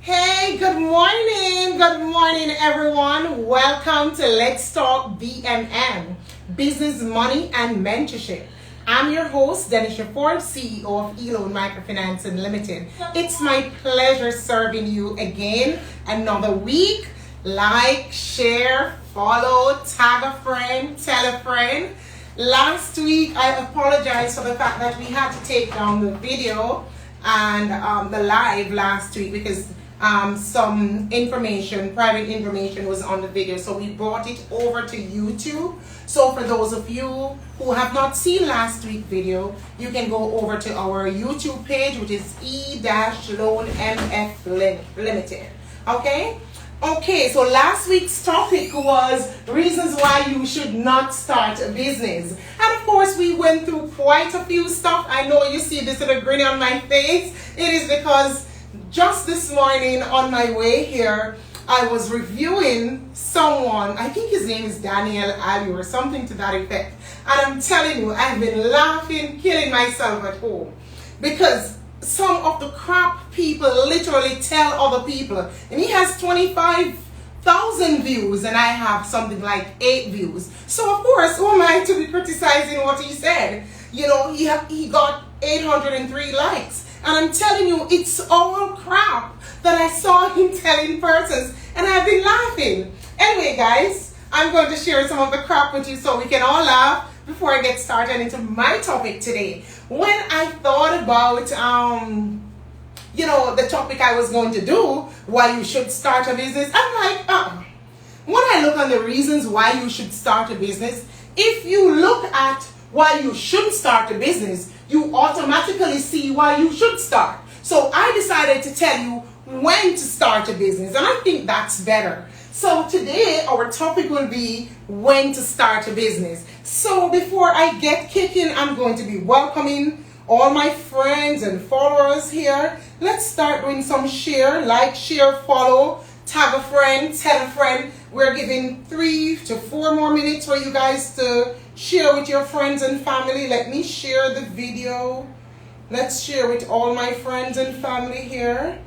Hey, good morning. Good morning, everyone. Welcome to Let's Talk BMM, Business, Money, and Mentorship. I'm your host, Denisha Forbes, CEO of Elon Microfinance Limited. It's my pleasure serving you again another week. Like, share, follow, tag a friend, tell a friend. Last week, I apologize for the fact that we had to take down the video and the live last week because some information, private information was on the video. So we brought it over to YouTube. So for those of you who have not seen last week's video, you can go over to our YouTube page, which is E-Loan MF Limited. Okay, so last week's topic was reasons why you should not start a business. And of course, we went through quite a few stuff. I know you see this little grin on my face. It is because just this morning on my way here, I was reviewing someone, I think his name is Daniel Ali or something to that effect. And I'm telling you, I've been laughing, killing myself at home. Because some of the crap people literally tell other people. And he has 25,000 views and I have something like 8 views. So of course, who am I to be criticizing what he said? You know, he got 803 likes. And I'm telling you, it's all crap that I saw him telling persons. And I've been laughing. Anyway, guys, I'm going to share some of the crap with you so we can all laugh before I get started into my topic today. When I thought about, the topic I was going to do, why you should start a business, I'm like, when I look on the reasons why you should start a business, if you look at why you shouldn't start a business, you automatically see why you should start. So I decided to tell you when to start a business, and I think that's better. So today our topic will be when to start a business. So before I get kicking, I'm going to be welcoming all my friends and followers here. Let's start doing some share, like, share, follow, tag a friend, tell a friend. We're giving 3 to 4 more minutes for you guys to share with your friends and family. Let me share the video. Let's share with all my friends and family here.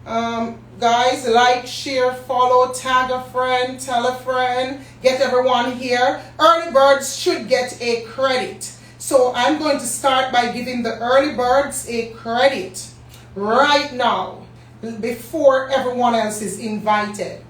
Guys, like, share, follow, tag a friend, tell a friend, get everyone here. Early birds should get a credit. So I'm going to start by giving the early birds a credit right now before everyone else is invited.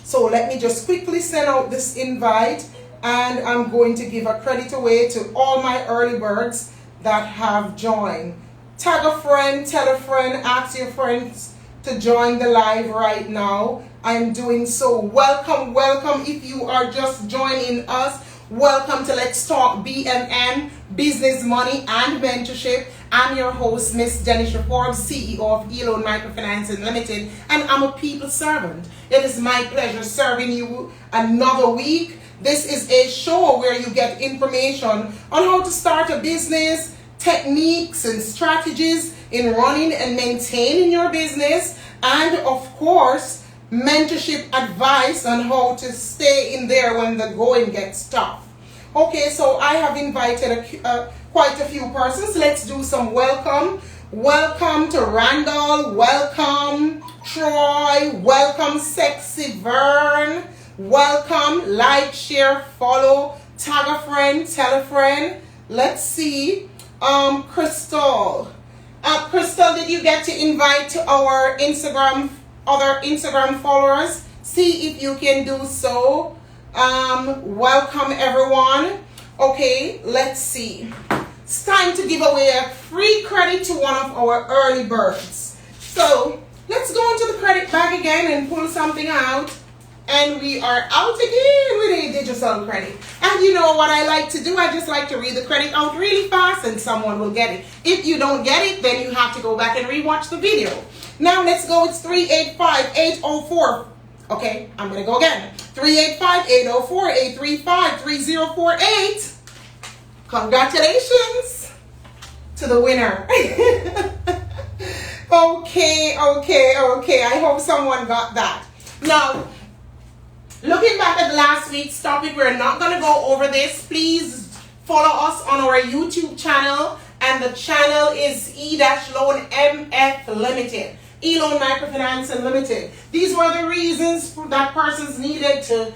So let me just quickly send out this invite, and I'm going to give a credit away to all my early birds that have joined. Tag a friend, tell a friend, ask your friends to join the live right now. I'm doing so. Welcome, welcome. If you are just joining us, welcome to Let's Talk BMM, Business, Money, and Mentorship. I'm your host, Miss Denisha Forbes, CEO of Elon Microfinance Limited, and I'm a people servant. It is my pleasure serving you another week. This is a show where you get information on how to start a business, techniques and strategies in running and maintaining your business, and of course, mentorship advice on how to stay in there when the going gets tough. Okay, so I have invited quite a few persons. Let's do some welcome. Welcome to Randall. Welcome Troy. Welcome Sexy Vern. Welcome, like, share, follow, tag a friend, tell a friend. Let's see. Crystal. Crystal, did you get to invite to our other Instagram followers? See if you can do so. Welcome everyone. Okay, let's see. It's time to give away a free credit to one of our early birds. So let's go into the credit bag again and pull something out. And we are out again with a digital credit. And you know what I like to do? I just like to read the credit out really fast and someone will get it. If you don't get it, then you have to go back and rewatch the video. Now let's go. It's 385-804. Okay, I'm going to go again. 385-804-835-3048. Congratulations to the winner. Okay. I hope someone got that. Now, looking back at last week's topic, we're not going to go over this. Please follow us on our YouTube channel, and the channel is E-Loan MF Limited. Elon Microfinance Unlimited. These were the reasons that persons needed to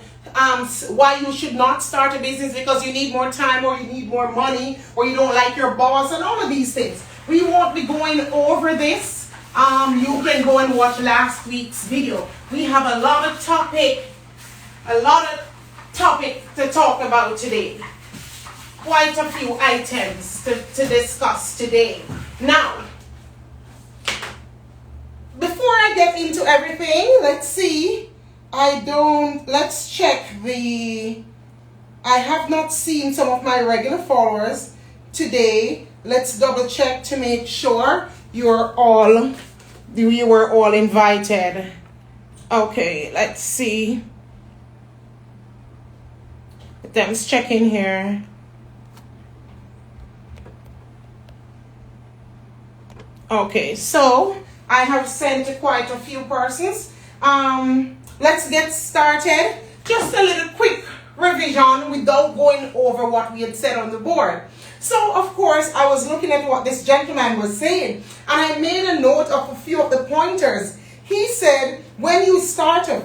why you should not start a business, because you need more time, or you need more money, or you don't like your boss, and all of these things. We won't be going over this. You can go and watch last week's video. We have a lot of topic to talk about today. Quite a few items to discuss today. Now, before I get into everything, let's see. Let's check I have not seen some of my regular followers today. Let's double check to make sure you were all invited. Okay, let's see. Them's checking here. Okay, so I have sent to quite a few persons. Let's get started. Just a little quick revision without going over what we had said on the board. So, of course, I was looking at what this gentleman was saying, and I made a note of a few of the pointers. He said, when you're starting,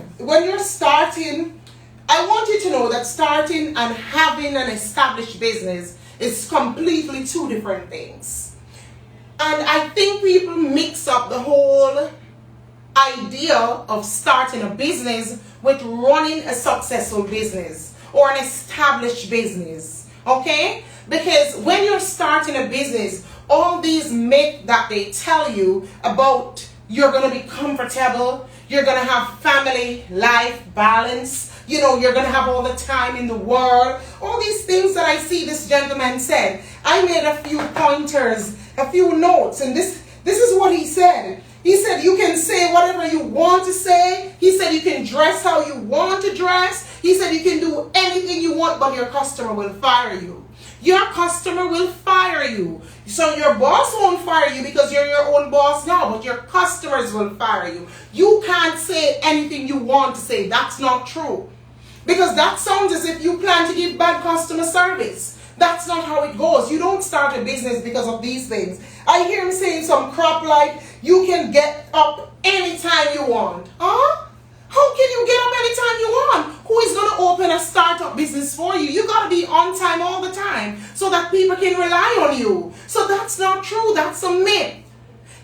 I want you to know that starting and having an established business is completely two different things. And I think people mix up the whole idea of starting a business with running a successful business or an established business, okay? Because when you're starting a business, all these myths that they tell you about you're going to be comfortable, you're going to have family life balance, you're going to have all the time in the world, all these things that I see this gentleman said. I made a few pointers, a few notes, and this is what he said. He said you can say whatever you want to say. He said you can dress how you want to dress. He said you can do anything you want, but your customer will fire you. Your customer will fire you. So your boss won't fire you because you're your own boss now, but your customers will fire you. You can't say anything you want to say. That's not true. Because that sounds as if you plan to give bad customer service. That's not how it goes. You don't start a business because of these things. I hear him saying some crap like, you can get up anytime you want. Huh? How can you get up anytime you want? Who is going to open a startup business for you? You got to be on time all the time so that people can rely on you. So that's not true. That's a myth.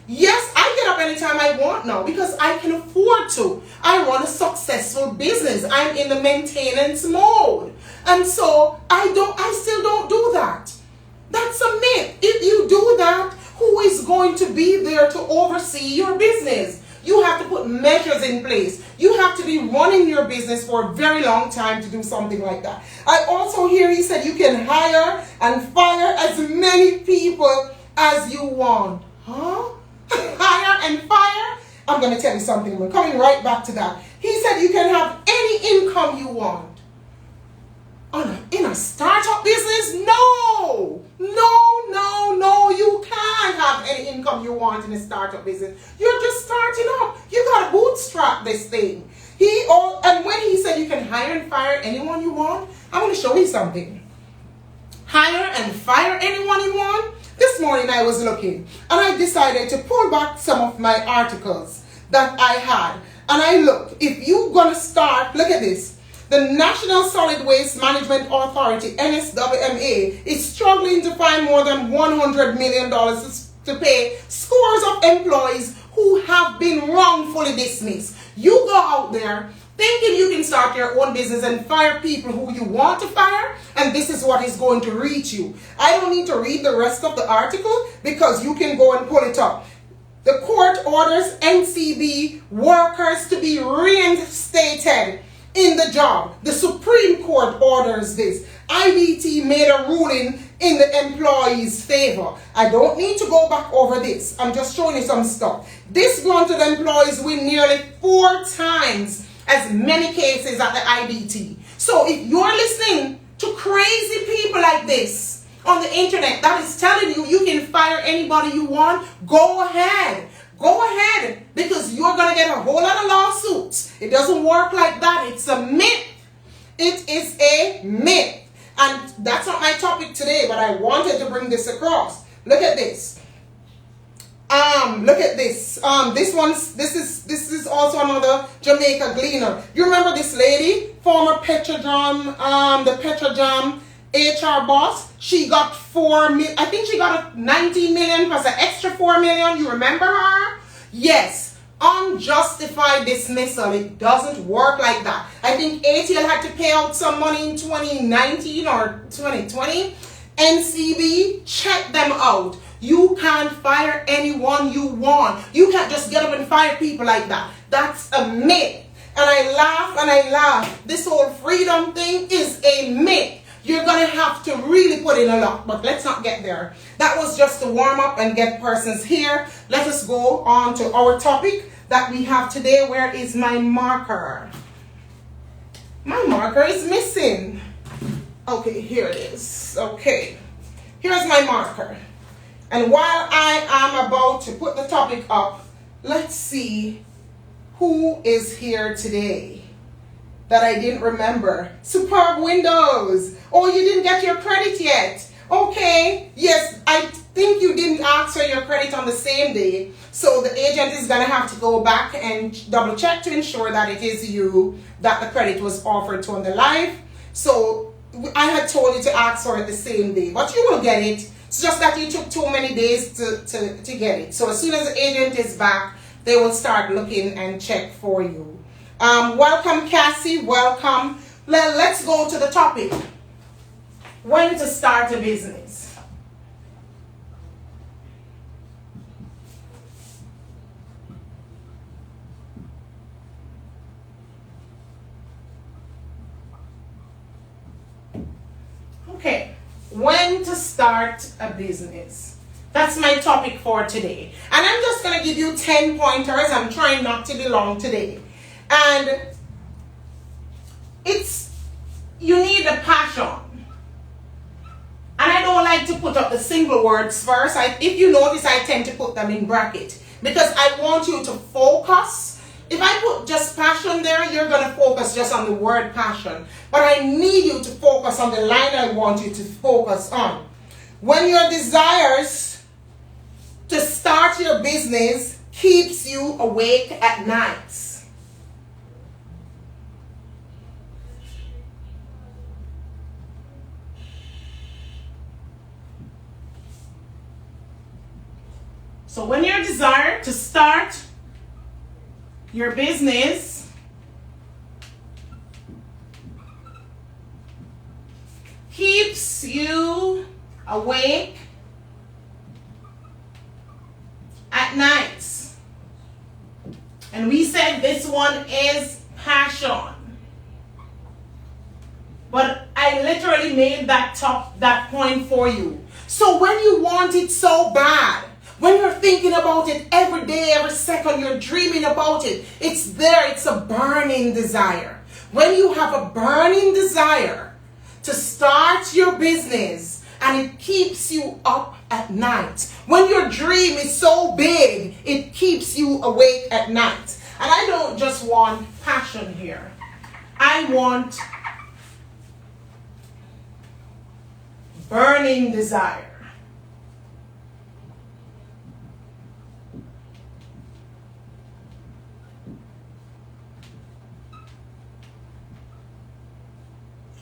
Yes, I get up anytime I want now because I can afford to. I run a successful business. I'm in the maintenance mode. And so I still don't do that. That's a myth. If you do that, who is going to be there to oversee your business? You have to put measures in place. You have to be running your business for a very long time to do something like that. I also hear he said you can hire and fire as many people as you want. Huh? Hire and fire? I'm going to tell you something. We're coming right back to that. He said you can have any income you want. In a startup business? No, you can't have any income you want in a startup business. You're just starting up. You got to bootstrap this thing. And when he said you can hire and fire anyone you want, I'm going to show you something. Hire and fire anyone you want? This morning I was looking and I decided to pull back some of my articles that I had. And I look, if you're going to start, look at this. The National Solid Waste Management Authority, NSWMA, is struggling to find more than $100 million to pay scores of employees who have been wrongfully dismissed. You go out there thinking you can start your own business and fire people who you want to fire, and this is what is going to reach you. I don't need to read the rest of the article because you can go and pull it up. The court orders NCB workers to be reinstated in the job. The Supreme Court orders this. IBT made a ruling in the employee's favor. I don't need to go back over this. I'm just showing you some stuff. Disgruntled employees win nearly 4 times as many cases at the IBT. So if you're listening to crazy people like this on the internet that is telling you you can fire anybody you want, go ahead. Go ahead, because you're going to get a whole lot of lawsuits. It doesn't work like that. It's a myth. It is a myth. And that's not my topic today, but I wanted to bring this across. Look at this. Look at this. This is also another Jamaica gleaner. You remember this lady, former Petrojam, the Petrojam HR boss? She got 4 million. I think she got 19 million plus an extra 4 million. You remember her? Yes. Unjustified dismissal. It doesn't work like that. I think ATL had to pay out some money in 2019 or 2020. NCB, check them out. You can't fire anyone you want. You can't just get up and fire people like that. That's a myth. And I laugh and I laugh. This whole freedom thing is a myth. You're going to have to really put in a lot. But let's not get there. That was just to warm up and get persons here. Let us go on to our topic that we have today. Where is my marker? My marker is missing. Okay, here it is. Okay. Here's my marker. And while I am about to put the topic up, let's see who is here today that I didn't remember. Superb Windows. Oh, you didn't get your credit yet. Okay. Yes, I think you didn't ask for your credit on the same day. So the agent is going to have to go back and double check to ensure that it is you that the credit was offered to on the live. So I had told you to ask for it the same day, but you will get it. It's just that you took too many days to get it. So as soon as the agent is back, they will start looking and check for you. Welcome, Cassie. Welcome. Let's go to the topic. When to start a business. Okay. When to start a business. That's my topic for today. And I'm just going to give you 10 pointers. I'm trying not to be long today. And you need a passion. And I don't like to put up the single words first. If you notice, I tend to put them in bracket. Because I want you to focus. If I put just passion there, you're going to focus just on the word passion. But I need you to focus on the line I want you to focus on. When your desires to start your business keeps you awake at nights. So when your desire to start your business keeps you awake at nights. And we said this one is passion. But I literally made that point for you. So when you want it so bad, when you're thinking about it every day, every second, you're dreaming about it, it's there, it's a burning desire. When you have a burning desire to start your business and it keeps you up at night, when your dream is so big, it keeps you awake at night. And I don't just want passion here. I want burning desire.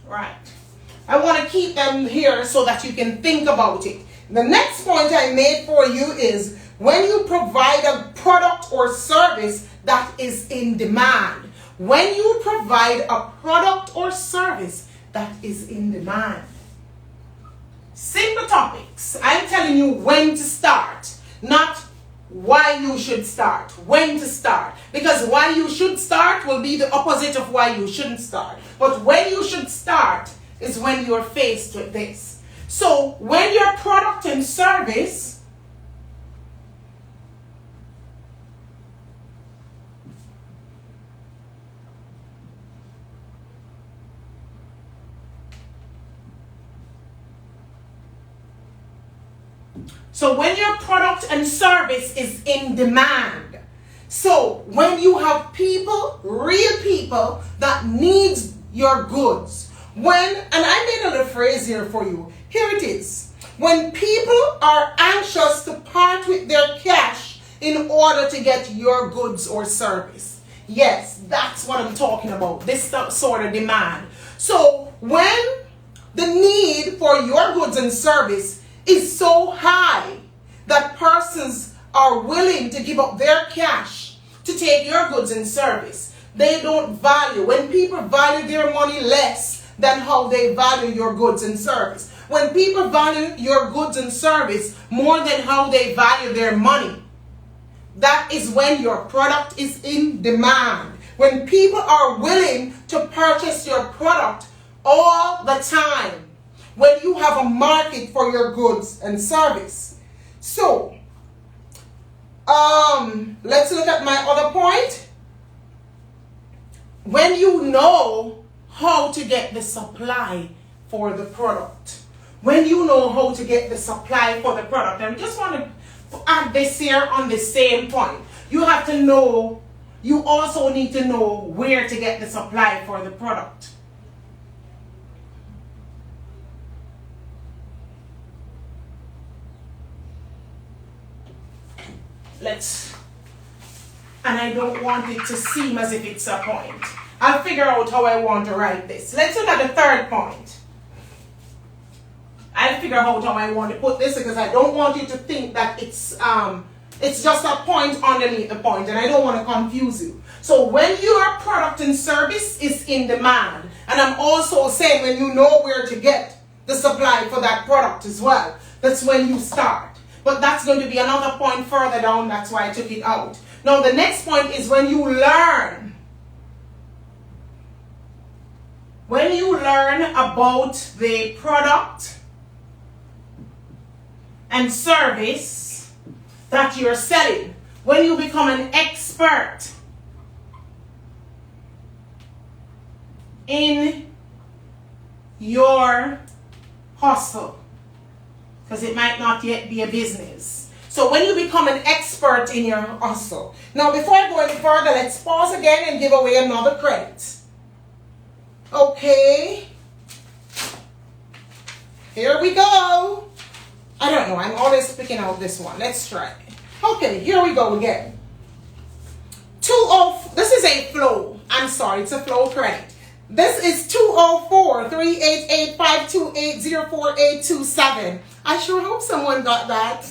Right. I want to keep them here so that you can think about it. The next point I made for you is when you provide a product or service that is in demand. When you provide a product or service that is in demand. Simple topics. I'm telling you when to start, not why you should start. When to start. Because why you should start will be the opposite of why you shouldn't start. But when you should start is when you're faced with this. So when your product and service is in demand. So when you have people, real people that needs your goods, and I made a little phrase here for you. Here it is. When people are anxious to part with their cash in order to get your goods or service. Yes, that's what I'm talking about, this sort of demand. So when the need for your goods and service is so high that persons are willing to give up their cash to take your goods and service, they don't value. When people value their money less than how they value your goods and service, when people value your goods and service more than how they value their money, that is when your product is in demand. When people are willing to purchase your product all the time, when you have a market for your goods and service. So, let's look at my other point. When you know how to get the supply for the product, when you know how to get the supply for the product, and we just want to add this here on the same point. You have to know, you also need to know where to get the supply for the product. And I don't want it to seem as if it's a point. I'll figure out how I want to write this. Let's look at the third point. I'll figure out how I want to put this because I don't want you to think that it's just a point underneath the point, and I don't want to confuse you. So when your product and service is in demand, and I'm also saying when you know where to get the supply for that product as well, that's when you start. But that's going to be another point further down, that's why I took it out. Now the next point is when you learn. When you learn about the product and service that you're selling, when you become an expert in your hustle, because it might not yet be a business. So when you become an expert in your hustle. Now before I go any further, let's pause again and give away another credit. Okay. Here we go. I don't know, I'm always picking out this one. Let's try it. Okay, here we go again. This is a flow. I'm sorry, it's a flow credit. This is 204-388-528-04827. I sure hope someone got that.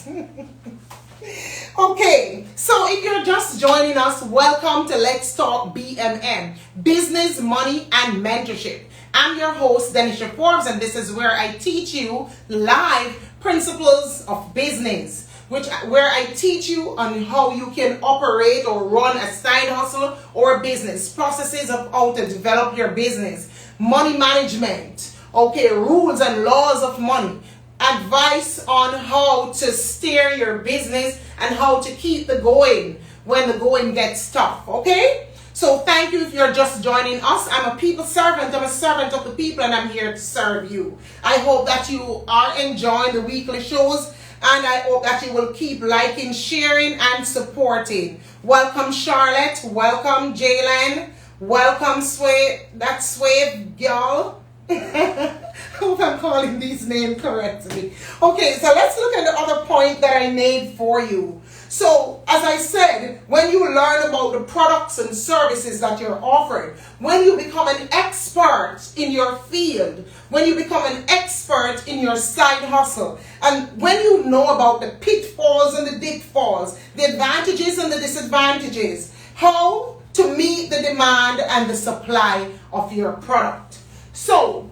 Okay, so if you're just joining us, welcome to Let's Talk BMM, Business, Money, and Mentorship. I'm your host, Denisha Forbes, and this is where I teach you live principles of business, where I teach you on how you can operate or run a side hustle or business, processes of how to develop your business, money management, okay, rules and laws of money, advice on how to steer your business and how to keep it going when the going gets tough, okay? So thank you if you're just joining us. I'm a people servant. I'm a servant of the people, and I'm here to serve you. I hope that you are enjoying the weekly shows, and I hope that you will keep liking, sharing, and supporting. Welcome, Charlotte. Welcome, Jalen. Welcome, Sway. That's Sway, y'all. I hope I'm calling these names correctly. Okay, so let's look at the other point that I made for you. So, as I said, when you learn about the products and services that you're offering, when you become an expert in your field, when you become an expert in your side hustle, and when you know about the pitfalls and the pitfalls, the advantages and the disadvantages, how to meet the demand and the supply of your product. So,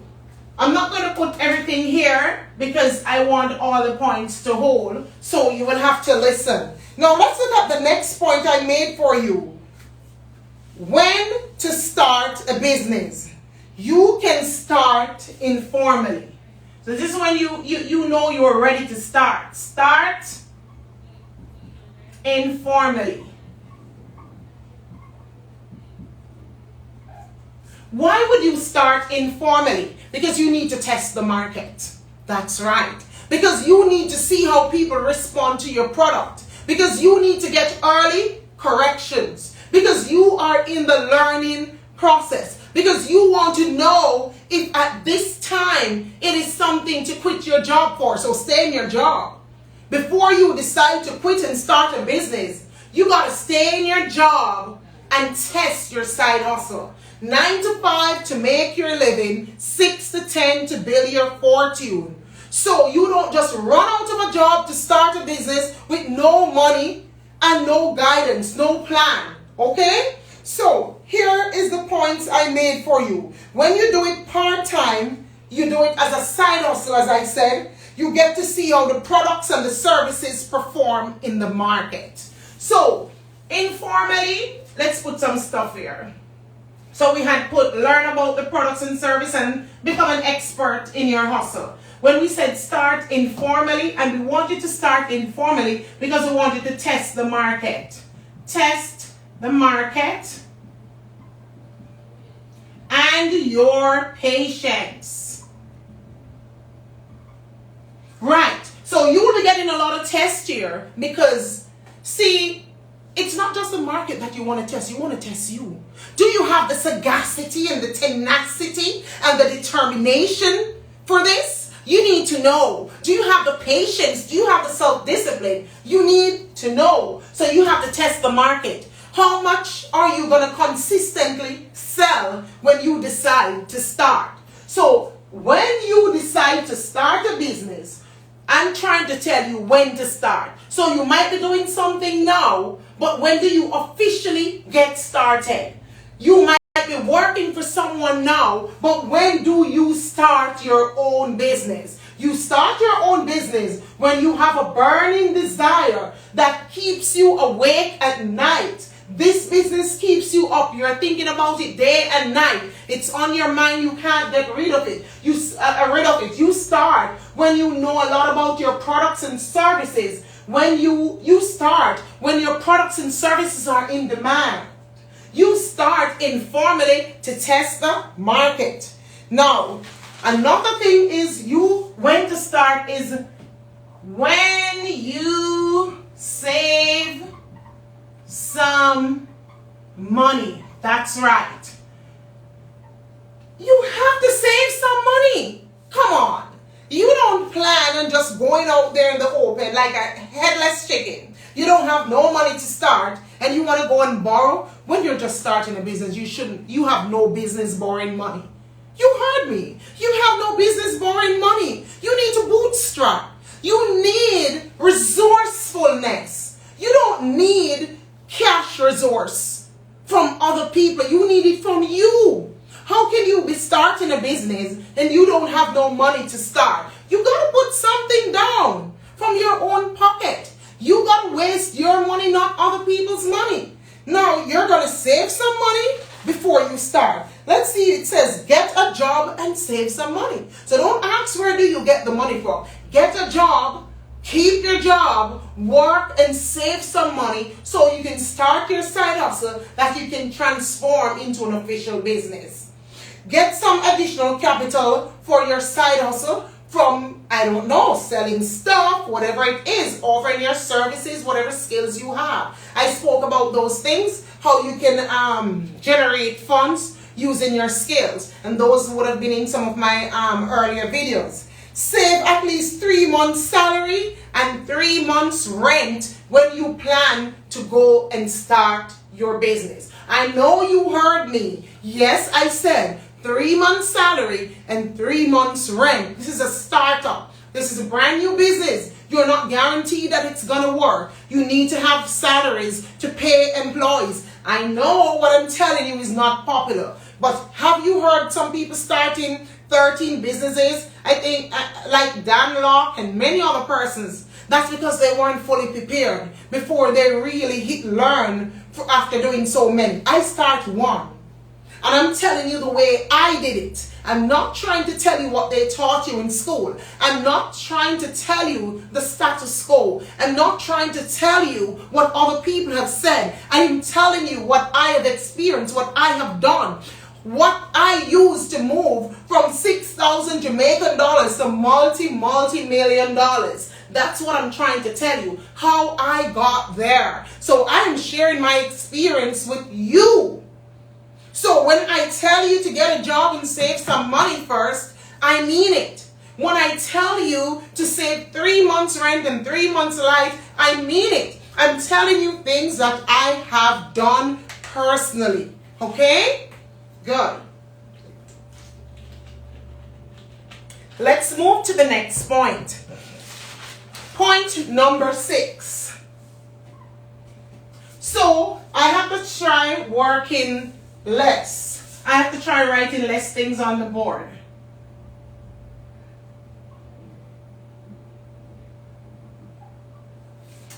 I'm not going to put everything here because I want all the points to hold, so you will have to listen. Now let's look at the next point I made for you. When to start a business. You can start informally. So this is when you know you're ready to start. Start informally. Why would you start informally? Because you need to test the market. That's right. Because you need to see how people respond to your product. Because you need to get early corrections. Because you are in the learning process. Because you want to know if at this time it is something to quit your job for. So stay in your job. Before you decide to quit and start a business, You got to stay in your job and test your side hustle. 9 to 5 to make your living, 6 to 10 to build your fortune. So you don't just run out of a job to start a business with no money and no guidance, no plan. Okay? So here is the points I made for you. When you do it part-time, you do it as a side hustle, as I said. You get to see how the products and the services perform in the market. So informally, let's put some stuff here. So we had put learn about the products and service and become an expert in your hustle. When we said start informally, and we want you to start informally because we want you to test the market. Test the market and your patience. Right. So you will be getting a lot of tests here because, see, it's not just the market that you want to test. You want to test you. Do you have the sagacity and the tenacity and the determination for this? You need to know. Do you have the patience? Do you have the self-discipline? You need to know. So you have to test the market. How much are you going to consistently sell when you decide to start? So when you decide to start a business, I'm trying to tell you when to start. So you might be doing something now, but when do you officially get started? You might be working for someone now, but when do you start your own business? You start your own business when you have a burning desire that keeps you awake at night. This business keeps you up. You're thinking about it day and night. It's on your mind. You can't get rid of it. You start when you know a lot about your products and services. When you start when your products and services are in demand. You start informally to test the market. Now, another thing is when to start is when you save some money. That's right. You have to save some money. Come on. You don't plan on just going out there in the open like a headless chicken. You don't have no money to start and you want to go and borrow. When you're just starting a business, you have no business borrowing money. You heard me. You have no business borrowing money. You need to bootstrap. You need resourcefulness. You don't need cash resource from other people. You need it from you. How can you be starting a business and you don't have no money to start? You got to put something down from your own pocket. You got to waste your money, not other people's money. Now, you're going to save some money before you start. Let's see, it says get a job and save some money. So don't ask where do you get the money from. Get a job, keep your job, work and save some money so you can start your side hustle that you can transform into an official business. Get some additional capital for your side hustle from, I don't know, selling stuff, whatever it is, offering your services, whatever skills you have. I spoke about those things, how you can generate funds using your skills. And those would have been in some of my earlier videos. Save at least 3 months salary and 3 months rent when you plan to go and start your business. I know you heard me. Yes, I said 3 months salary and 3 months rent. This is a startup. This is a brand new business. You're not guaranteed that it's going to work. You need to have salaries to pay employees. I know what I'm telling you is not popular, but have you heard some people starting 13 businesses? I think like Dan Locke and many other persons. That's because they weren't fully prepared before they really hit learn after doing so many. I start one. And I'm telling you the way I did it. I'm not trying to tell you what they taught you in school. I'm not trying to tell you the status quo. I'm not trying to tell you what other people have said. I am telling you what I have experienced, what I have done. What I used to move from 6,000 Jamaican dollars to multi-million dollars. That's what I'm trying to tell you. How I got there. So I am sharing my experience with you. So when I tell you to get a job and save some money first, I mean it. When I tell you to save 3 months rent and 3 months light, I mean it. I'm telling you things that I have done personally. Okay? Good. Let's move to the next point. Point number 6. So, I have to try working less. I have to try writing less things on the board.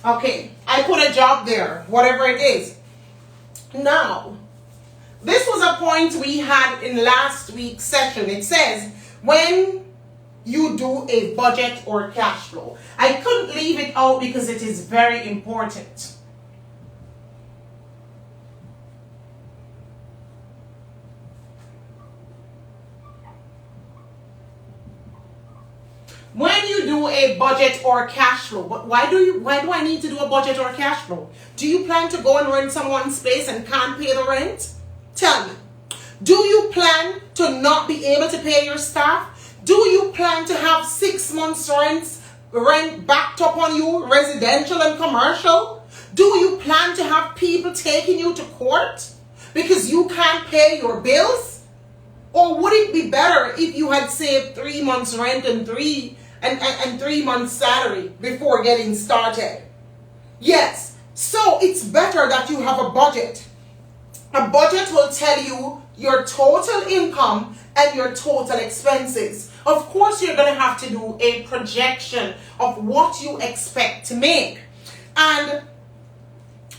Okay, I put a job there, whatever it is. Now, this was a point we had in last week's session. It says, when you do a budget or cash flow. I couldn't leave it out because it is very important. When you do a budget or cash flow, but why do I need to do a budget or cash flow? Do you plan to go and rent someone's space and can't pay the rent? Tell me. Do you plan to not be able to pay your staff? Do you plan to have 6 months rent backed up on you, residential and commercial? Do you plan to have people taking you to court because you can't pay your bills? Or would it be better if you had saved 3 months rent and 3 months salary before getting started? Yes. So it's better that you have a budget. A budget will tell you your total income and your total expenses. Of course, you're going to have to do a projection of what you expect to make. And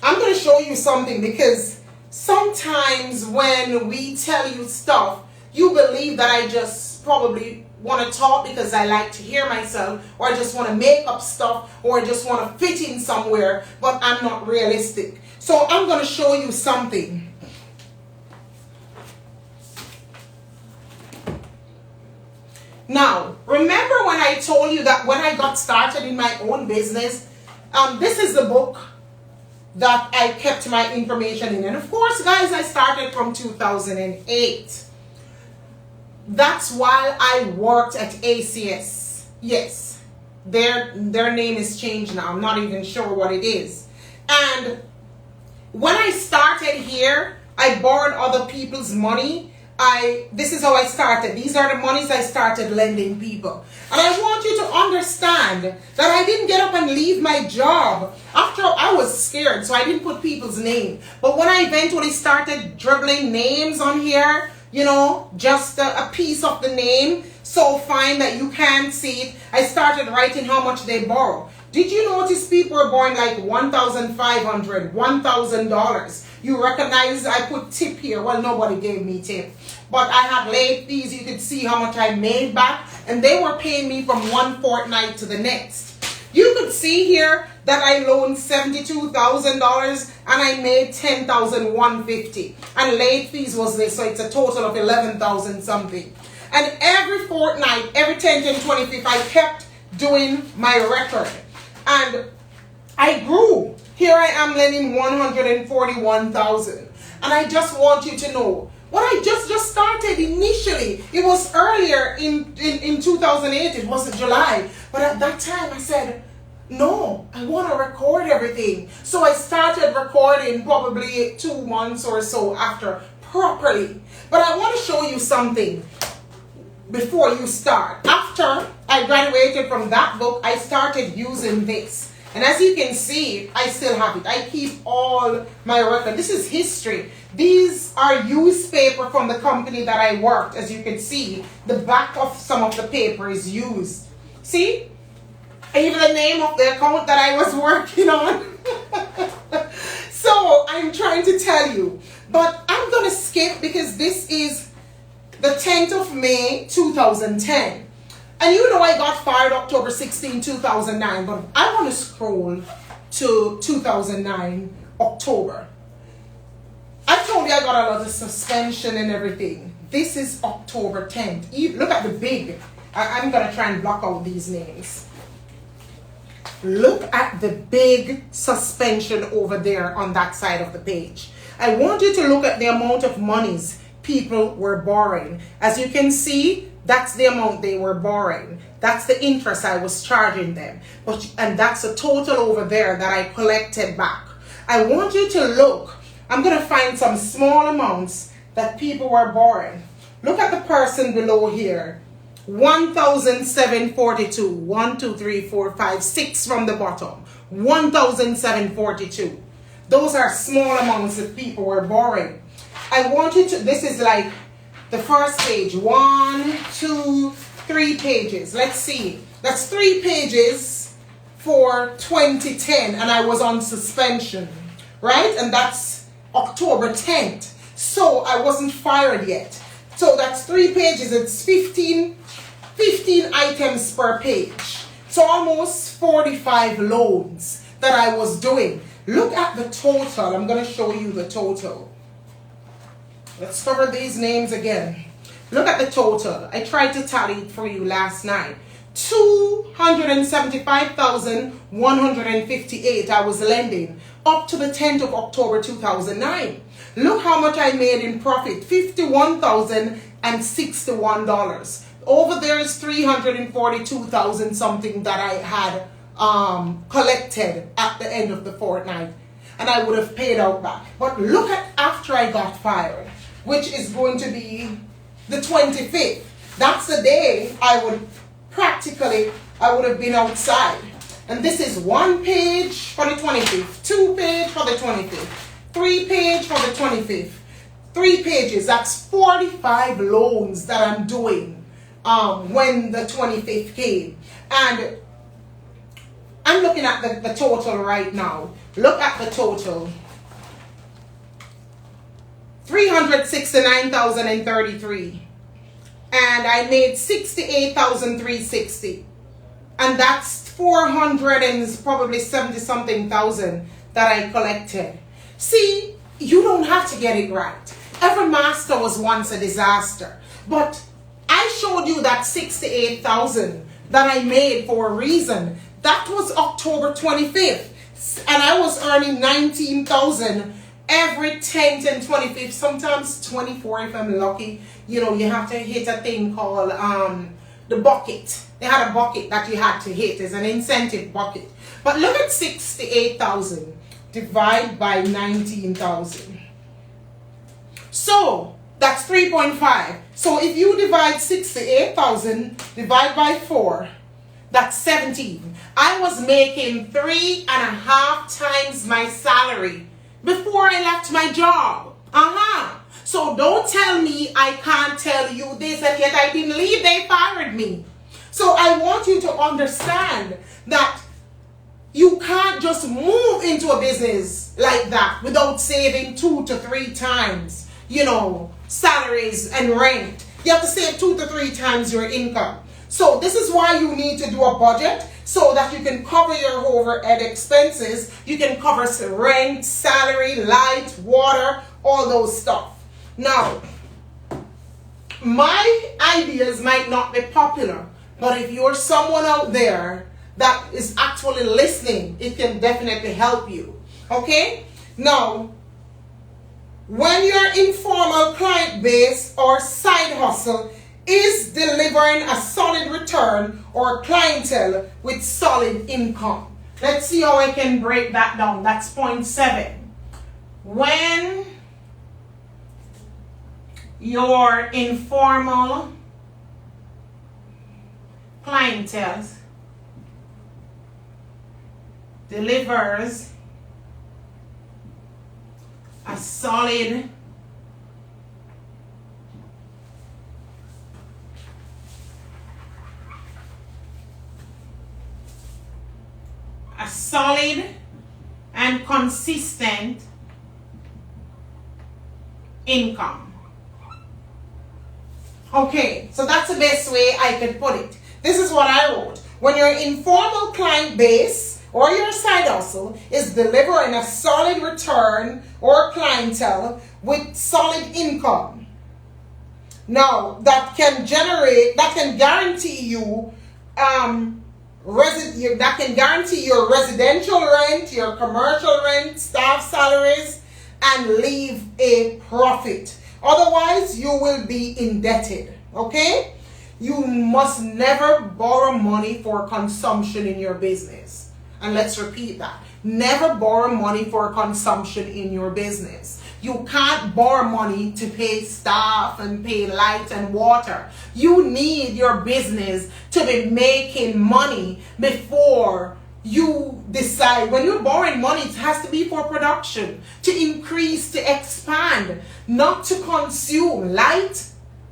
I'm going to show you something, because sometimes when we tell you stuff, you believe that I just probably want to talk because I like to hear myself, or I just want to make up stuff, or I just want to fit in somewhere, but I'm not realistic. So I'm going to show you something. Now, remember when I told you that when I got started in my own business, this is the book that I kept my information in. And of course, guys, I started from 2008. That's while I worked at ACS. Yes, their name is changed now. I'm not even sure what it is. And when I started here, I borrowed other people's money. This is how I started. These are the monies I started lending people. And I want you to understand that I didn't get up and leave my job. After I was scared, so I didn't put people's name. But when I eventually started dribbling names on here, you know, just a piece of the name, so fine that you can't see it, I started writing how much they borrow. Did you notice people were borrowing like $1,500, $1,000? You recognize I put tip here. Well, nobody gave me tip. But I had late fees. You could see how much I made back. And they were paying me from one fortnight to the next. You could see here that I loaned $72,000 and I made $10,150. And late fees was this, so it's a total of $11,000 something. And every fortnight, every 10th and 25th, I kept doing my record. And I grew. Here I am lending $141,000. And I just want you to know, what I just started initially, it was earlier in 2008, it wasn't July. But at that time I said, no, I want to record everything. So I started recording probably 2 months or so after properly. But I want to show you something before you start. After I graduated from that book, I started using this. And as you can see, I still have it. I keep all my record. This is history. These are used paper from the company that I worked. As you can see, the back of some of the paper is used. See? Even the name of the account that I was working on. So, I'm trying to tell you. But I'm going to skip because this is the 10th of May, 2010. And you know I got fired October 16, 2009, but I want to scroll to 2009, October. I told you I got a lot of suspension and everything. This is October 10th. Look at the big. I'm going to try and block out these names. Look at the big suspension over there on that side of the page. I want you to look at the amount of monies people were borrowing. As you can see, That's the amount they were borrowing. That's the interest I was charging them. And that's the total over there that I collected back. I want you to look. I'm going to find some small amounts that people were borrowing. Look at the person below here. 1,742. 1, 2, 3, 4, 5, 6 from the bottom. 1,742. Those are small amounts that people were borrowing. I want you to, this is like the first page. 1, 2, 3 pages. Let's see. That's 3 pages for 2010, and I was on suspension, right? And that's October 10th. So I wasn't fired yet. So that's 3 pages. It's 15 items per page. So almost 45 loans that I was doing. Look at the total. I'm going to show you the total. Let's cover these names again. Look at the total. I tried to tally it for you last night. 275,158 I was lending up to the 10th of October 2009. Look how much I made in profit. $51,061. Over there is 342,000 something that I had collected at the end of the fortnight, and I would have paid out back. But look at after I got fired, which is going to be the 25th. That's the day I would have been outside. And this is 1 page for the 25th, 2 page for the 25th, 3 page for the 25th, 3 pages. That's 45 loans that I'm doing when the 25th came. And I'm looking at the total right now. Look at the total. 369,033. And I made 68,360. And that's 400 and probably 70 something thousand that I collected. See, you don't have to get it right. Every master was once a disaster. But I showed you that 68,000 that I made for a reason. That was October 25th. And I was earning 19,000 every 10th and 25th, sometimes 24 if I'm lucky. You know, you have to hit a thing called the bucket. They had a bucket that you had to hit. It's an incentive bucket. But look at 68,000 divided by 19,000. So that's 3.5. So if you divide 68,000 divide by 4, that's 17. I was making 3.5 times my salary before I left my job. So don't tell me I can't tell you this, and yet I didn't leave. They fired me. So I want you to understand that you can't just move into a business like that without saving 2 to 3 times, you know, salaries and rent. You have to save 2 to 3 times your income. So this is why you need to do a budget so that you can cover your overhead expenses. You can cover rent, salary, light, water, all those stuff. Now, my ideas might not be popular, but if you're someone out there that is actually listening, it can definitely help you. Okay? Now, when your informal client base or side hustle is delivering a solid return or clientele with solid income. Let's see how I can break that down. That's point 7. When your informal clientele delivers a solid and consistent income. Okay, so that's the best way I could put it. This is what I wrote. When your informal client base or your side hustle is delivering a solid return or clientele with solid income. Now, that can guarantee you your residential rent, your commercial rent, staff salaries, and leave a profit. Otherwise, you will be indebted. Okay? You must never borrow money for consumption in your business. And let's repeat that. Never borrow money for consumption in your business. You can't borrow money to pay staff and pay light and water. You need your business to be making money before you decide. When you're borrowing money, it has to be for production, to increase, to expand, not to consume light,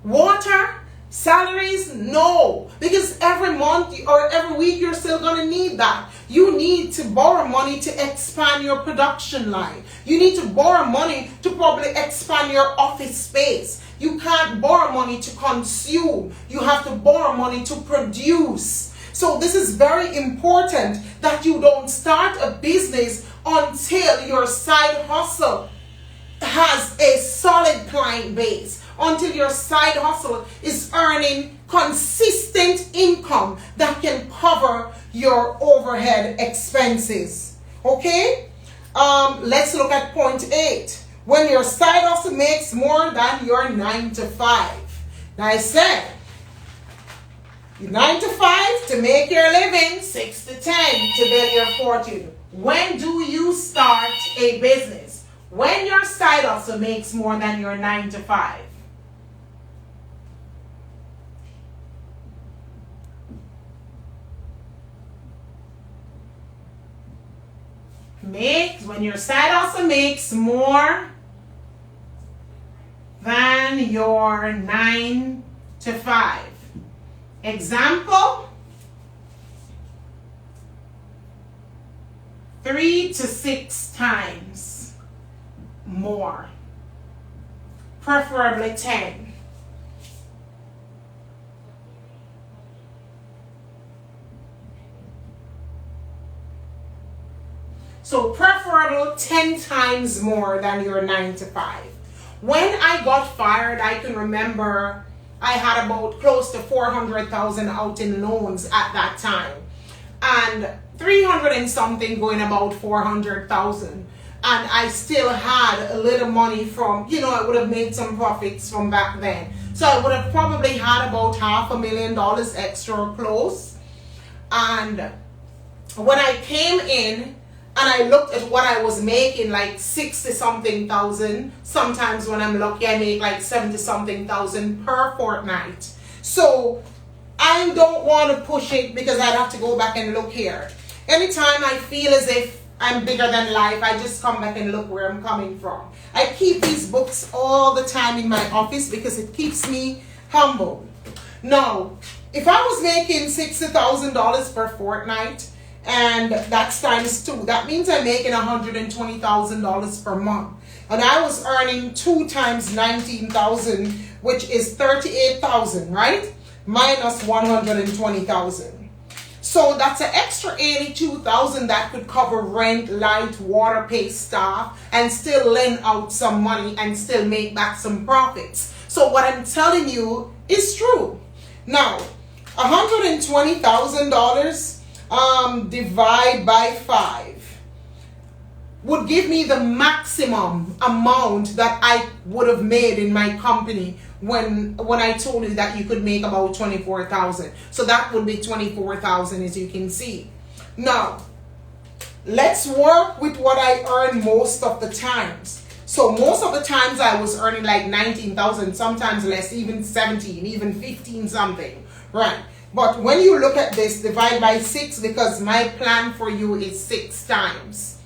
water, salaries. No, because every month or every week you're still going to need that. You need to borrow money to expand your production line. You need to borrow money to probably expand your office space. You can't borrow money to consume. You have to borrow money to produce. So this is very important that you don't start a business until your side hustle has a solid client base, until your side hustle is earning consistent income that can cover your overhead expenses. Okay? Let's look at point 8. When your side hustle makes more than your 9 to 5. Now I said, 9 to 5 to make your living, 6 to 10 to build your fortune. When do you start a business? When your side hustle makes more than your 9 to 5. When your side hustle makes more than your 9 to 5. Example, 3 to 6 times more, preferably 10. So preferable 10 times more than your 9 to 5. When I got fired, I can remember I had about close to 400,000 out in loans at that time. And 300 and something going about 400,000. And I still had a little money from, I would have made some profits from back then. So I would have probably had about $500,000 extra or close. And when I came in, and I looked at what I was making, like 60 something thousand. Sometimes when I'm lucky, I make like 70 something thousand per fortnight. So I don't want to push it because I'd have to go back and look here. Anytime I feel as if I'm bigger than life, I just come back and look where I'm coming from. I keep these books all the time in my office because it keeps me humble. Now, if I was making $60,000 per fortnight, and that's times 2. That means I'm making $120,000 per month. And I was earning 2 times 19,000, which is 38,000, right? Minus 120,000. So that's an extra 82,000 that could cover rent, light, water, pay staff, and still lend out some money and still make back some profits. So what I'm telling you is true. Now, $120,000 divide by 5 would give me the maximum amount that I would have made in my company when I told you that you could make about 24,000. So that would be 24,000, as you can see. Now, let's work with what I earn most of the times. So most of the times I was earning like 19,000, sometimes less, even 17, even 15 something, right? But when you look at this, divide by 6, because my plan for you is 6 times.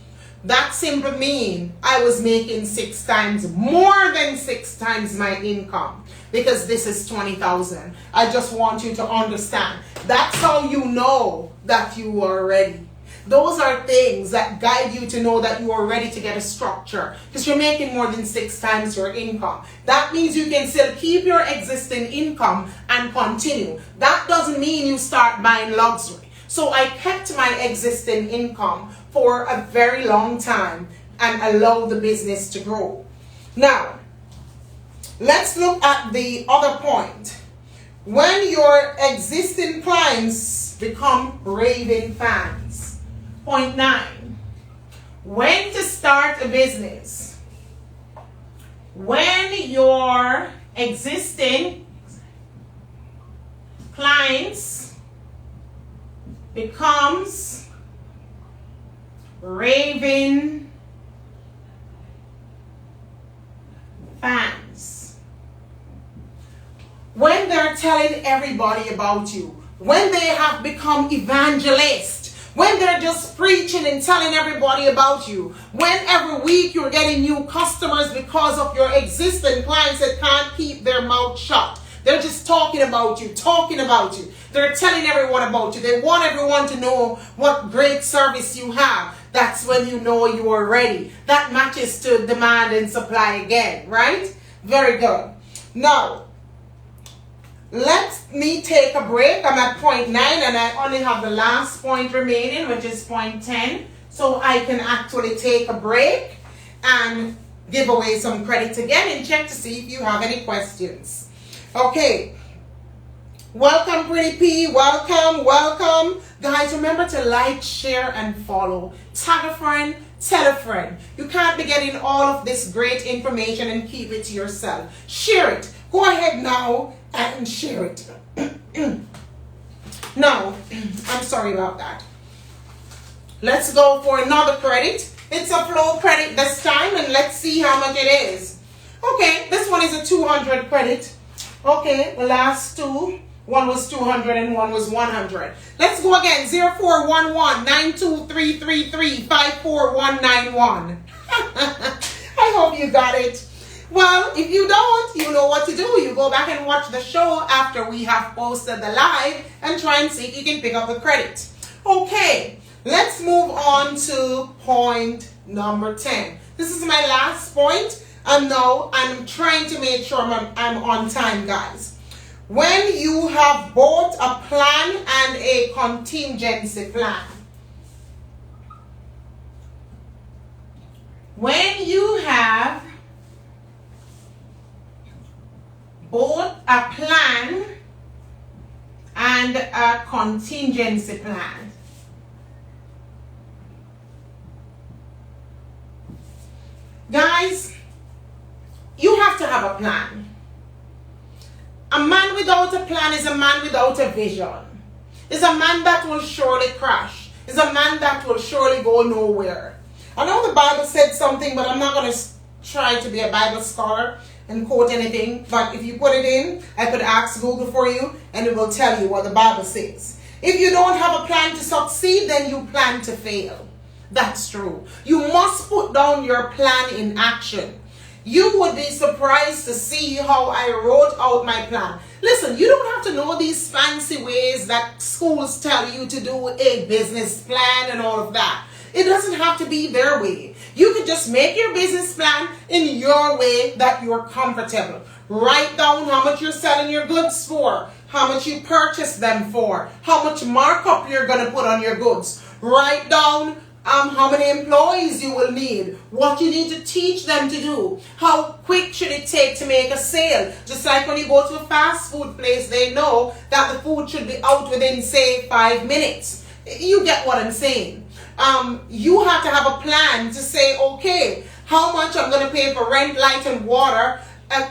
That simply means I was making 6 times, more than 6 times my income, because this is 20,000. I just want you to understand. That's how you know that you are ready. Those are things that guide you to know that you are ready to get a structure, because you're making more than 6 times your income. That means you can still keep your existing income and continue. That doesn't mean you start buying luxury. So I kept my existing income for a very long time and allowed the business to grow. Now, let's look at the other point. When your existing clients become raving fans. Point 9, when to start a business. When your existing clients becomes raving fans. When they're telling everybody about you, when they have become evangelists, when they're just preaching and telling everybody about you, when every week you're getting new customers because of your existing clients that can't keep their mouth shut. They're just talking about you, talking about you. They're telling everyone about you. They want everyone to know what great service you have. That's when you know you are ready. That matches to demand and supply again, right? Very good. Now, let me take a break. I'm at point 9 and I only have the last point remaining, which is point 10. So I can actually take a break and give away some credits again and check to see if you have any questions. Okay. Welcome, Pretty P. Welcome, welcome. Guys, remember to like, share, and follow. Tag a friend, tell a friend. You can't be getting all of this great information and keep it to yourself. Share it. Go ahead now and share it. Now, I'm sorry about that. Let's go for another credit. It's a flow credit this time, and let's see how much it is. Okay, this one is a 200 credit. Okay, the last two. One was 200 and one was 100. Let's go again. 0411-92333-54191. I hope you got it. Well, if you don't, you know what to do. You go back and watch the show after we have posted the live and try and see if you can pick up the credit. Okay, let's move on to point number 10. This is my last point. And now I'm trying to make sure I'm on time, guys. When you have both a plan and a contingency plan. When you have both a plan and a contingency plan. Guys, you have to have a plan. A man without a plan is a man without a vision. Is a man that will surely crash. Is a man that will surely go nowhere. I know the Bible said something, but I'm not going to try to be a Bible scholar and quote anything. But if you put it in, I could ask Google for you, and it will tell you what the Bible says. If you don't have a plan to succeed, then you plan to fail. That's true. You must put down your plan in action. You would be surprised to see how I wrote out my plan. Listen, you don't have to know these fancy ways that schools tell you to do a business plan and all of that. It doesn't have to be their way. You could just make your business plan in your way that you're comfortable. Write down how much you're selling your goods for, how much you purchase them for, how much markup you're going to put on your goods. Write down how many employees you will need, what you need to teach them to do, how quick should it take to make a sale. Just like when you go to a fast food place, they know that the food should be out within, say, 5 minutes. You get what I'm saying. You have to have a plan to say, okay, how much I'm going to pay for rent, light, and water,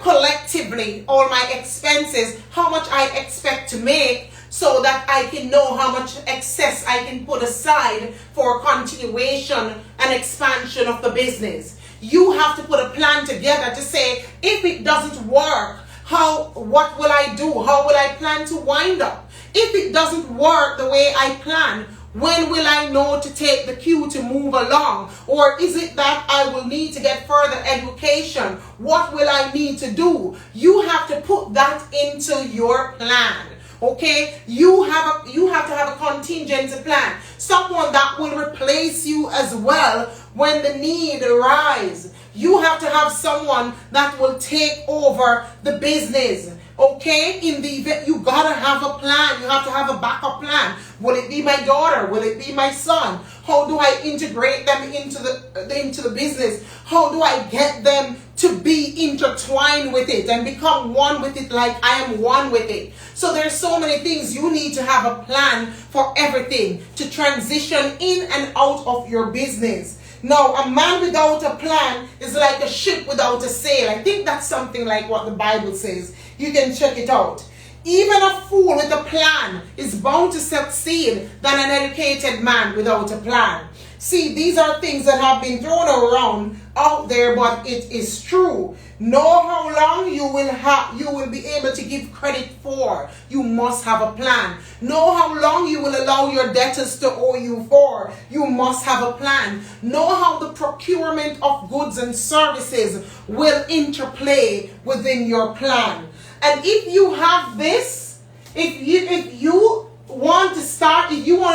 collectively, all my expenses, how much I expect to make, so that I can know how much excess I can put aside for continuation and expansion of the business. You have to put a plan together to say, if it doesn't work, what will I do? How will I plan to wind up? If it doesn't work the way I plan, when will I know to take the cue to move along? Or is it that I will need to get further education? What will I need to do? You have to put that into your plan. Okay, you have to have a contingency plan. Someone that will replace you as well when the need arises. You have to have someone that will take over the business. Okay, in the event, you gotta have a plan. You have to have a backup plan. Will it be my daughter? Will it be my son? How do I integrate them into the business? How do I get them to be intertwined with it and become one with it like I am one with it? So there's so many things. You need to have a plan for everything to transition in and out of your business. Now, a man without a plan is like a ship without a sail. I think that's something like what the Bible says. You can check it out. Even a fool with a plan is bound to succeed than an educated man without a plan. See, these are things that have been thrown around out there, but it is true. Know how long you will be able to give credit for. You must have a plan. Know how long you will allow your debtors to owe you for. You must have a plan. Know how the procurement of goods and services will interplay within your plan. And if you have this, if you want to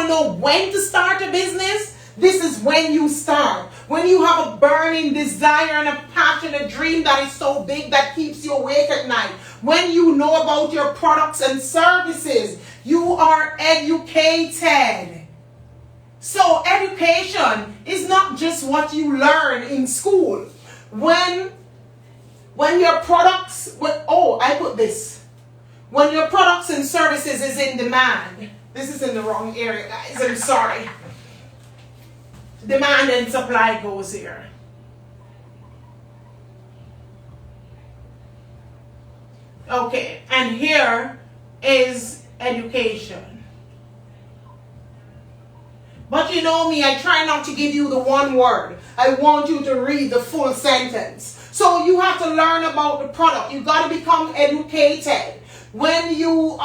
know when to start a business, this is when you start. When you have a burning desire and a passion, a dream that is so big that keeps you awake at night. When you know about your products and services, you are educated. So education is not just what you learn in school. When your products, when your products and services is in demand, this is in the wrong area, guys, I'm sorry. Demand and supply goes here. Okay, and here is education. But you know me, I try not to give you the one word. I want you to read the full sentence. So you have to learn about the product. You got to become educated. When your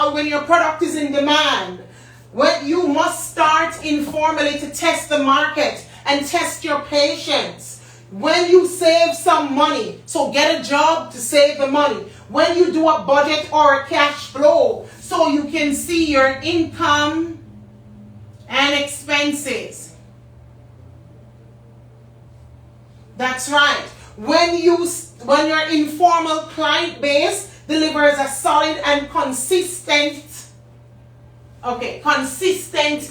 product is in demand, when you must start informally to test the market and test your patience. When you save some money, so get a job to save the money. When you do a budget or a cash flow, so you can see your income and expenses. That's right. When your informal client base delivers a solid and consistent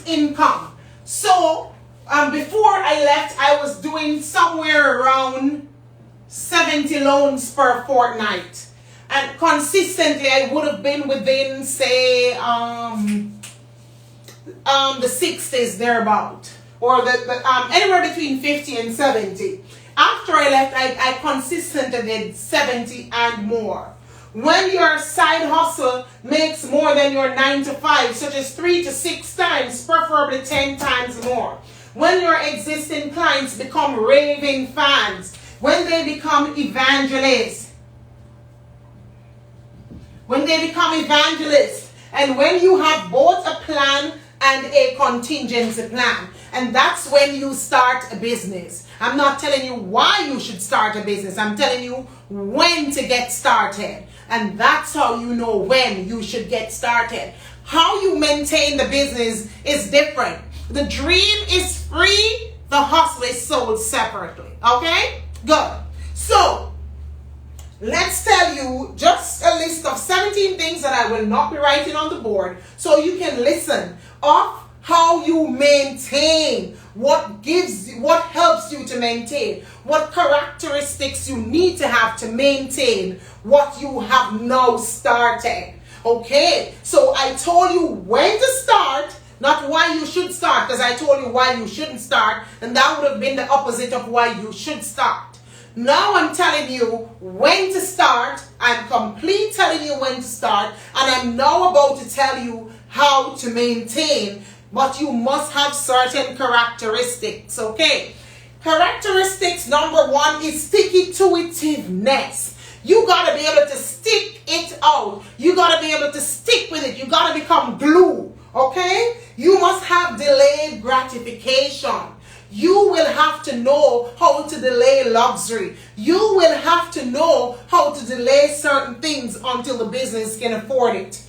income. So, before I left, I was doing somewhere around 70 loans per fortnight. And consistently, I would have been within, say, the 60s thereabout. Or anywhere between 50 and 70. After I left, I consistently did 70 and more. When your side hustle makes more than your 9 to 5, such as 3 to 6 times, preferably 10 times more. When your existing clients become raving fans, when they become evangelists, and when you have both a plan and a contingency plan, and that's when you start a business. I'm not telling you why you should start a business. I'm telling you when to get started. And that's how you know when you should get started. How you maintain the business is different. The dream is free, the hustle is sold separately. Okay? Good. So, let's tell you just a list of 17 things that I will not be writing on the board so you can listen of how you maintain, what helps you to maintain, what characteristics you need to have to maintain what you have now started. Okay? So I told you when to start, not why you should start, because I told you why you shouldn't start, and that would have been the opposite of why you should start. Now I'm telling you when to start. I'm complete telling you when to start, and I'm now about to tell you how to maintain, but you must have certain characteristics, okay? Characteristics number 1 is stick-to-itiveness. You got to be able to stick it out. You got to be able to stick with it. You got to become glue, okay? You must have delayed gratification. You will have to know how to delay luxury. You will have to know how to delay certain things until the business can afford it.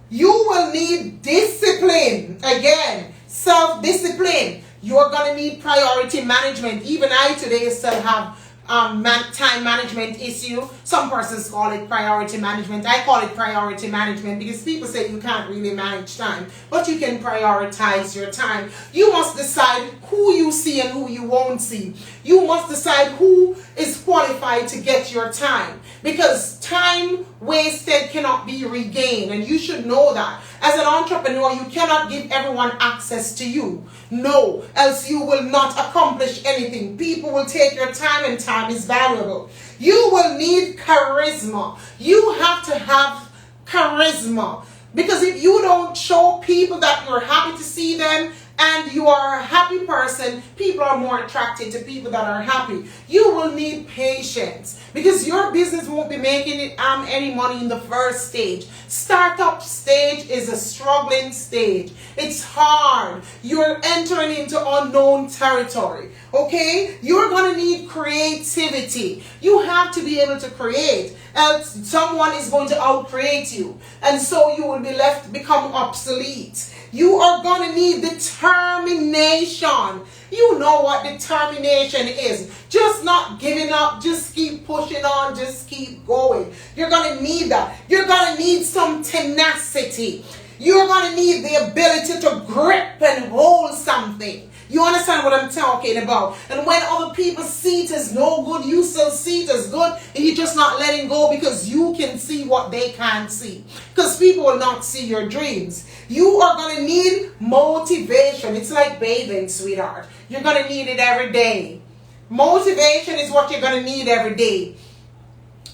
You will need discipline. Again, self-discipline. You are going to need priority management. Even I today still have time management issue. Some persons call it priority management. I call it priority management because people say you can't really manage time, but you can prioritize your time. You must decide who you see and who you won't see. You must decide who is qualified to get your time, because time wasted cannot be regained, and you should know that. As an entrepreneur, you cannot give everyone access to you. No, else you will not accomplish anything. People will take your time, and time is valuable. You will need charisma. You have to have charisma. Because if you don't show people that you're happy to see them and you are a happy person, people are more attracted to people that are happy. You will need patience because your business won't be making it any money in the first stage. Startup stage is a struggling stage. It's hard. You're entering into unknown territory. Okay? You're going to need creativity. You have to be able to create, else someone is going to outcreate you. And so you will be left become obsolete. You are going to need determination. You know what determination is. Just not giving up. Just keep pushing on. Just keep going. You're going to need that. You're going to need some tenacity. You're going to need the ability to grip and hold something. You understand what I'm talking about? And when other people see it as no good, you still see it as good, and you're just not letting go because you can see what they can't see. Because people will not see your dreams. You are going to need motivation. It's like bathing, sweetheart. You're going to need it every day. Motivation is what you're going to need every day.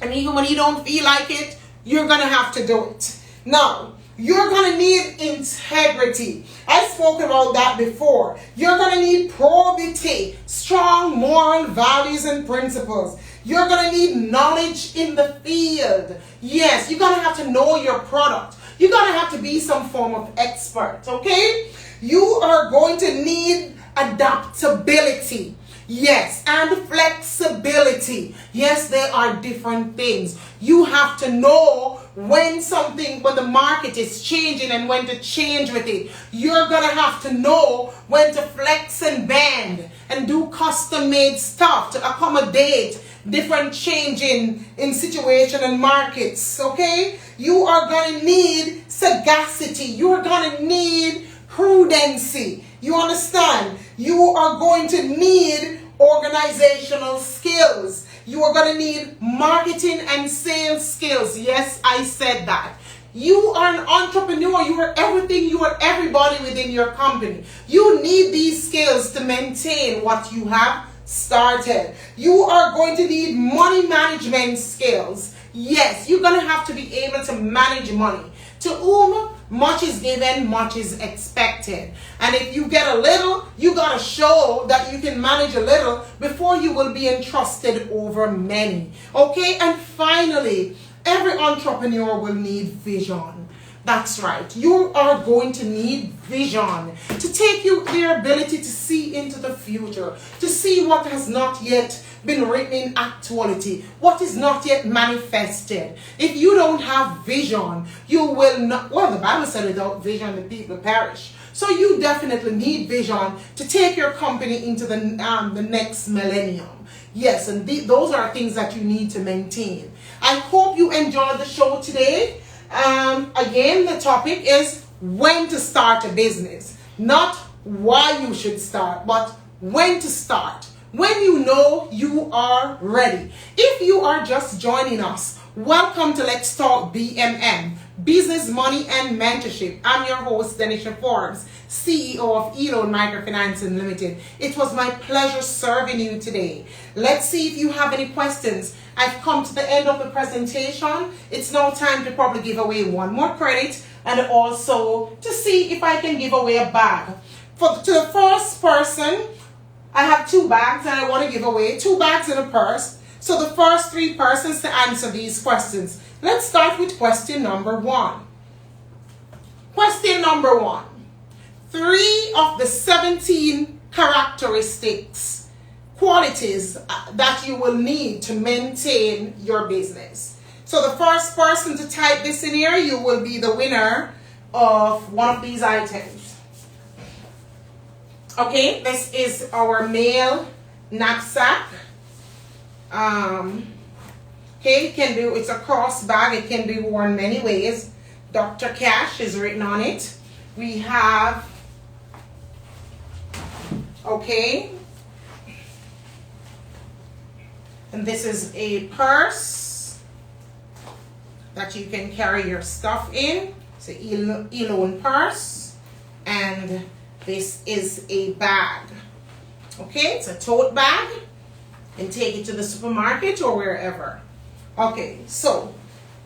And even when you don't feel like it, you're going to have to do it. Now, you're going to need integrity. I spoke about that before. You're going to need probity, strong moral values and principles. You're going to need knowledge in the field. Yes, you're going to have to know your product. You're going to have to be some form of expert, okay? You are going to need adaptability. Yes, and flexibility. Yes, they are different things. You have to know when the market is changing and when to change with it. You're going to have to know when to flex and bend and do custom-made stuff to accommodate different changing in situation and markets, okay? You are going to need sagacity. You're going to need prudency. You understand? You are going to need organizational skills. You are going to need marketing and sales skills. Yes, I said that. You are an entrepreneur. You are everything. You are everybody within your company. You need these skills to maintain what you have started. You are going to need money management skills. Yes, you're going to have to be able to manage money. To whom much is given, much is expected. And if you get a little, you got to show that you can manage a little before you will be entrusted over many. Okay? And finally, every entrepreneur will need vision. That's right. You are going to need vision to take you their ability to see into the future, to see what has not yet been written in actuality, what is not yet manifested. If you don't have vision, you will not, well, the Bible said without vision the people perish. So you definitely need vision to take your company into the next millennium. Yes, and those are things that you need to maintain. I hope you enjoyed the show today. Again, the topic is when to start a business. Not why you should start, but when to start. When you know you are ready. If you are just joining us, welcome to Let's Talk BMM, Business, Money, and Mentorship. I'm your host, Denisha Forbes, CEO of Elon Microfinancing Limited. It was my pleasure serving you today. Let's see if you have any questions. I've come to the end of the presentation. It's now time to probably give away one more credit and also to see if I can give away a bag. To the first person, I have 2 bags and I want to give away 2 bags and a purse. So the first 3 persons to answer these questions. Let's start with question number 1. Question number 1. 3 of the 17 characteristics, qualities that you will need to maintain your business. So the first person to type this in here, you will be the winner of one of these items. Okay, this is our male knapsack. Okay, it's a cross bag. It can be worn many ways. Dr. Cash is written on it. We have, okay, and this is a purse that you can carry your stuff in. It's an Elon purse, and this is a bag. Okay, it's a tote bag, and take it to the supermarket or wherever. Okay, so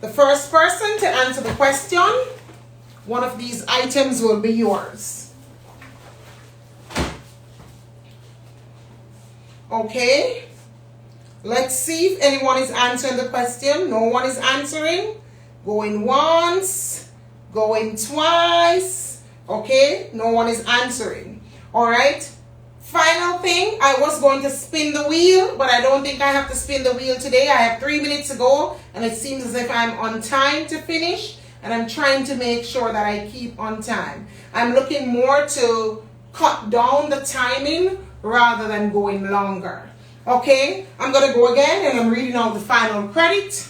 The first person to answer the question, one of these items will be yours. Okay. Let's see if anyone is answering the question. No one is answering. Going once. Going twice. Okay. No one is answering. All right. Final thing, I was going to spin the wheel, but I don't think I have to spin the wheel today. I have 3 minutes to go, and it seems as if I'm on time to finish, and I'm trying to make sure that I keep on time. I'm looking more to cut down the timing rather than going longer. Okay, I'm going to go again, and I'm reading out the final credit.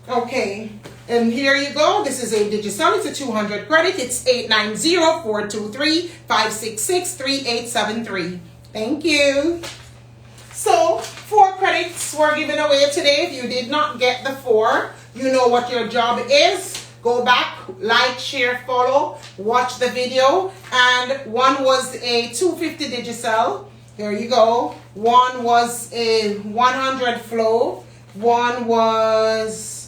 Okay. And here you go. This is a digital. It's a 200 credit. It's 890-423-566-3873. Thank you. So 4 credits were given away today. If you did not get the 4, you know what your job is. Go back, like, share, follow, watch the video. And one was a 250 Digicel. There you go. One was a 100 flow. One was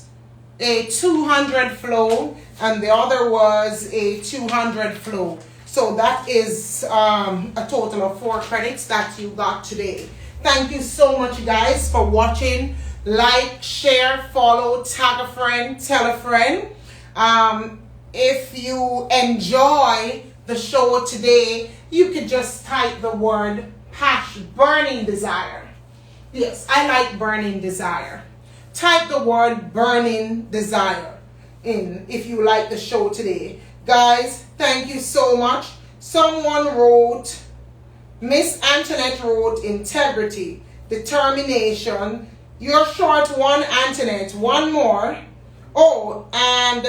a 200 flow, and the other was a 200 flow. So that is a total of 4 credits that you got today. Thank you so much, guys, for watching. Like, share, follow, tag a friend, tell a friend. If you enjoy the show today, you could just type the word burning desire. Yes, I like burning desire. Type the word burning desire in if you like the show today. Guys, thank you so much. Someone wrote, Miss Antoinette wrote integrity, determination. You're short one, Antoinette. One more. Oh, and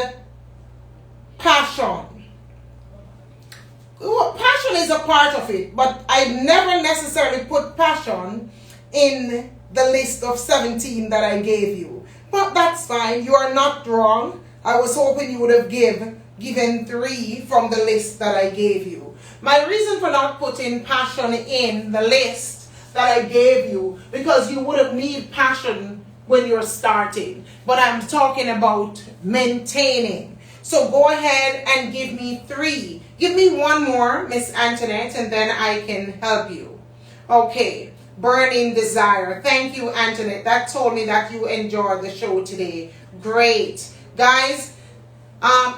passion. Oh, passion is a part of it, but I never necessarily put passion in the list of 17 that I gave you. But that's fine. You are not wrong. I was hoping you would have given 3 from the list that I gave you. My reason for not putting passion in the list that I gave you, because you would have need passion when you're starting. But I'm talking about maintaining. So go ahead and give me 3. Give me 1 more, Miss Antoinette, and then I can help you. Okay. Burning desire. Thank you, Antoinette. That told me that you enjoyed the show today. Great. Guys,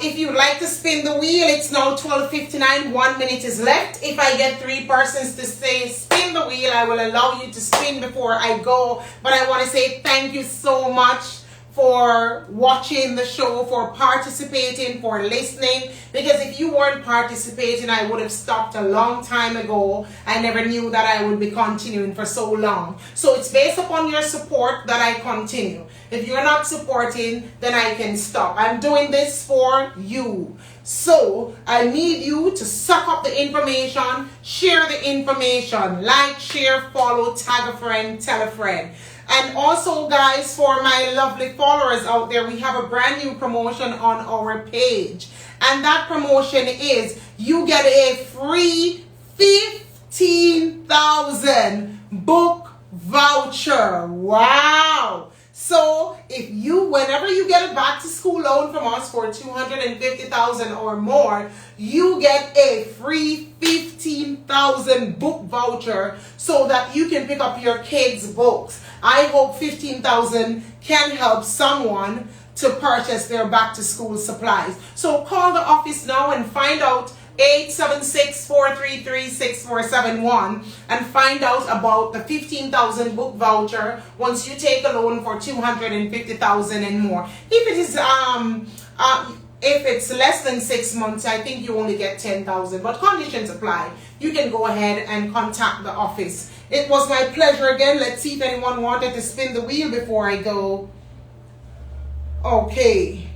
if you'd like to spin the wheel, it's now 12:59. 1 minute is left. If I get 3 persons to say spin the wheel, I will allow you to spin before I go. But I want to say thank you so much for watching the show, for participating, for listening. Because if you weren't participating, I would have stopped a long time ago. I never knew that I would be continuing for so long. So it's based upon your support that I continue. If you're not supporting, then I can stop. I'm doing this for you. So I need you to suck up the information, share the information, like, share, follow, tag a friend, tell a friend. And also, guys, for my lovely followers out there, we have a brand new promotion on our page. And that promotion is you get a free 15,000 book voucher. Wow. So whenever you get a back to school loan from us for 250,000 or more, you get a free 15,000 book voucher so that you can pick up your kids' books. I hope 15,000 can help someone to purchase their back to school supplies. So call the office now and find out 876-433-6471 and find out about the 15,000 book voucher once you take a loan for 250,000 and more. If it is if it's less than 6 months, I think you only get 10,000, but conditions apply. You can go ahead and contact the office. It was my pleasure again. Let's see if anyone wanted to spin the wheel before I go. Okay.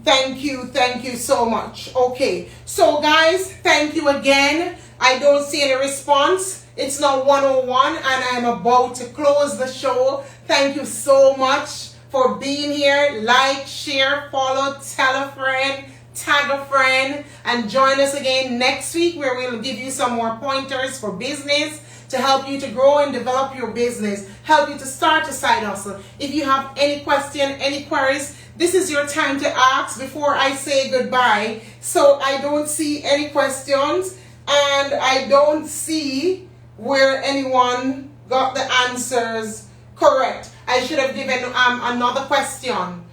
Thank you so much. Okay, so guys, thank you again. I don't see any response. It's now 1:01 and I'm about to close the show. Thank you so much for being here. Like, share, follow, tell a friend, tag a friend, and join us again next week where we'll give you some more pointers for business, to help you to grow and develop your business, help you to start a side hustle. If you have any question, any queries, this is your time to ask before I say goodbye. So I don't see any questions, and I don't see where anyone got the answers correct. I should have given another question.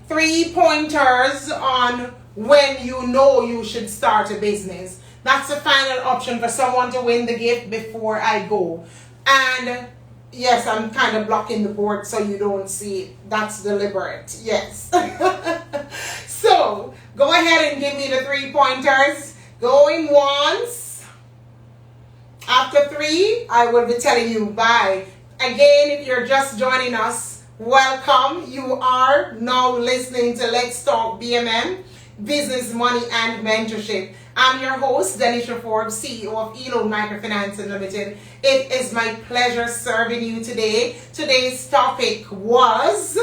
3 pointers on when you know you should start a business. That's the final option for someone to win the gift before I go. And yes, I'm kind of blocking the board so you don't see it. That's deliberate. Yes. So go ahead and give me the 3 pointers. Going once. After 3, I will be telling you bye. Again, if you're just joining us, welcome. You are now listening to Let's Talk BMM, Business, Money, and Mentorship. I'm your host, Denisha Forbes, CEO of Elo Microfinance Limited. It is my pleasure serving you today. Today's topic was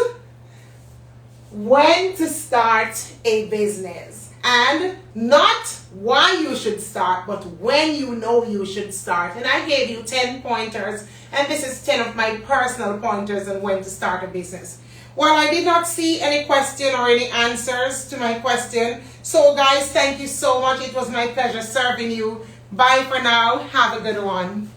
when to start a business. And not why you should start, but when you know you should start. And I gave you 10 pointers, and this is 10 of my personal pointers on when to start a business. Well, I did not see any question or any answers to my question. So guys, thank you so much. It was my pleasure serving you. Bye for now. Have a good one.